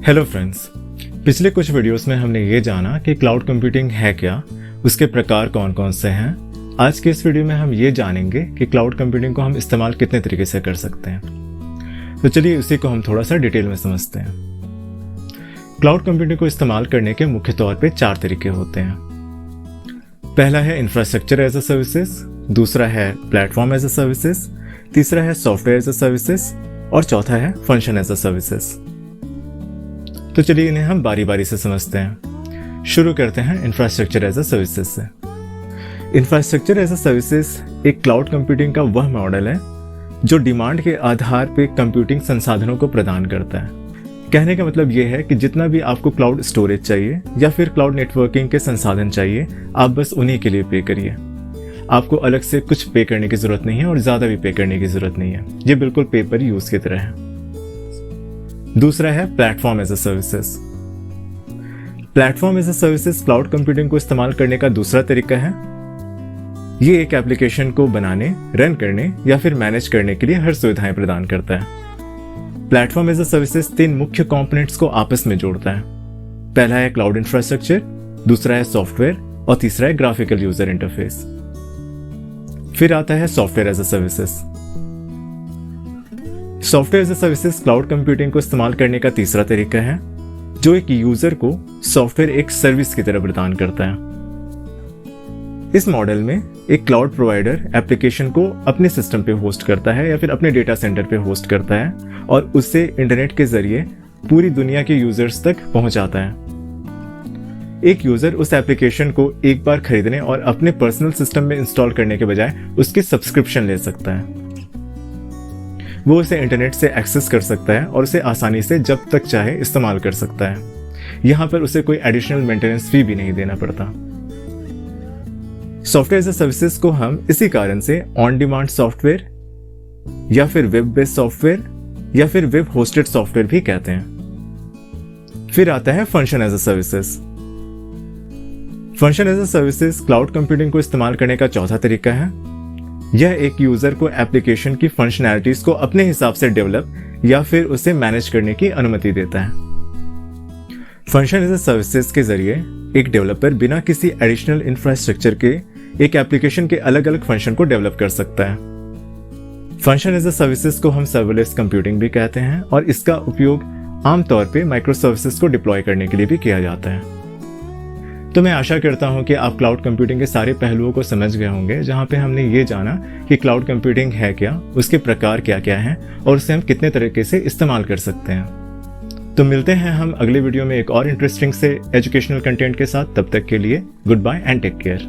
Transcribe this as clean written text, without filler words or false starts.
Hello friends, पिछले कुछ videos में हमने ये जाना कि क्लाउड कंप्यूटिंग है क्या, उसके प्रकार कौन कौन से हैं। आज के इस वीडियो में हम ये जानेंगे कि क्लाउड कंप्यूटिंग को हम इस्तेमाल कितने तरीके से कर सकते हैं। तो चलिए उसी को हम थोड़ा सा डिटेल में समझते हैं। क्लाउड कंप्यूटिंग को इस्तेमाल करने के मुख्य तौर पे 4 तरीके होते हैं। पहला है इंफ्रास्ट्रक्चर एज अ सर्विसेज, दूसरा है प्लेटफॉर्म एज अ सर्विसेज, तीसरा है सॉफ्टवेयर एज अ सर्विसेज और चौथा है फंक्शन एज अ सर्विसेज। तो चलिए इन्हें हम बारी बारी से समझते हैं। शुरू करते हैं इंफ्रास्ट्रक्चर एज अ सर्विसेज से। इंफ्रास्ट्रक्चर एज अ सर्विसेज एक क्लाउड कंप्यूटिंग का वह मॉडल है जो डिमांड के आधार पर कंप्यूटिंग संसाधनों को प्रदान करता है। कहने का मतलब यह है कि जितना भी आपको क्लाउड स्टोरेज चाहिए या फिर क्लाउड नेटवर्किंग के संसाधन चाहिए, आप बस उन्हीं के लिए पे करिए। आपको अलग से कुछ पे करने की जरूरत नहीं है और ज़्यादा भी पे करने की जरूरत नहीं है। ये बिल्कुल पे पर यूज़ की तरह है। दूसरा है platform as a services. Platform as a services cloud computing को इस्तेमाल करने का दूसरा तरीका है। ये एक एप्लीकेशन को बनाने, रन करने या फिर मैनेज करने के लिए हर सुविधाएं प्रदान करता है। प्लेटफॉर्म एज अ सर्विसेज 3 मुख्य कंपोनेंट्स को आपस में जोड़ता है। पहला है क्लाउड इंफ्रास्ट्रक्चर, दूसरा है सॉफ्टवेयर और तीसरा है ग्राफिकल यूजर इंटरफेस। फिर आता है software as a services. Software as a services cloud computing को इस्तेमाल करने का तीसरा तरीका है, जो एक यूजर को सॉफ्टवेयर एक सर्विस की तरह प्रदान करता है। इस मॉडल में एक क्लाउड प्रोवाइडर एप्लीकेशन को अपने सिस्टम पे होस्ट करता है या फिर अपने डेटा सेंटर पे होस्ट करता है और उससे इंटरनेट के जरिए पूरी दुनिया के यूजर्स तक पहुंचाता है। एक यूजर उस एप्लीकेशन को एक बार खरीदने और अपने पर्सनल सिस्टम में इंस्टॉल करने के बजाय उसकी सब्सक्रिप्शन ले सकता है। वो उसे इंटरनेट से एक्सेस कर सकता है और उसे आसानी से जब तक चाहे इस्तेमाल कर सकता है। यहाँ पर उसे कोई एडिशनल मेंटेनेंस फी भी नहीं देना पड़ता। सॉफ्टवेयर एज अ सर्विसेज को हम इसी कारण से ऑन डिमांड सॉफ्टवेयर या फिर वेब बेस्ड सॉफ्टवेयर या फिर वेब होस्टेड सॉफ्टवेयर भी कहते हैं। फिर आता है function as a services. Function as a services cloud computing को इस्तेमाल करने का चौथा तरीका है। यह एक यूजर को एप्लीकेशन की फंक्शनैलिटीज को अपने हिसाब से डेवलप या फिर उसे मैनेज करने की अनुमति देता है। फंक्शन एज अ सर्विसेज के जरिए एक डेवलपर बिना किसी एडिशनल इंफ्रास्ट्रक्चर के एक एप्लीकेशन के अलग अलग फंक्शन को डेवलप कर सकता है। फंक्शन एज अ सर्विसेज को हम सर्वरलेस कंप्यूटिंग भी कहते हैं और इसका उपयोग आमतौर पे माइक्रो सर्विसेज को डिप्लॉय करने के लिए भी किया जाता है। तो मैं आशा करता हूं कि आप क्लाउड कंप्यूटिंग के सारे पहलुओं को समझ गए होंगे, जहां पे हमने ये जाना कि क्लाउड कंप्यूटिंग है क्या, उसके प्रकार क्या क्या हैं और उसे हम कितने तरीके से इस्तेमाल कर सकते हैं। तो मिलते हैं हम अगले वीडियो में एक और इंटरेस्टिंग से एजुकेशनल कंटेंट के साथ। तब तक के लिए good bye and take care.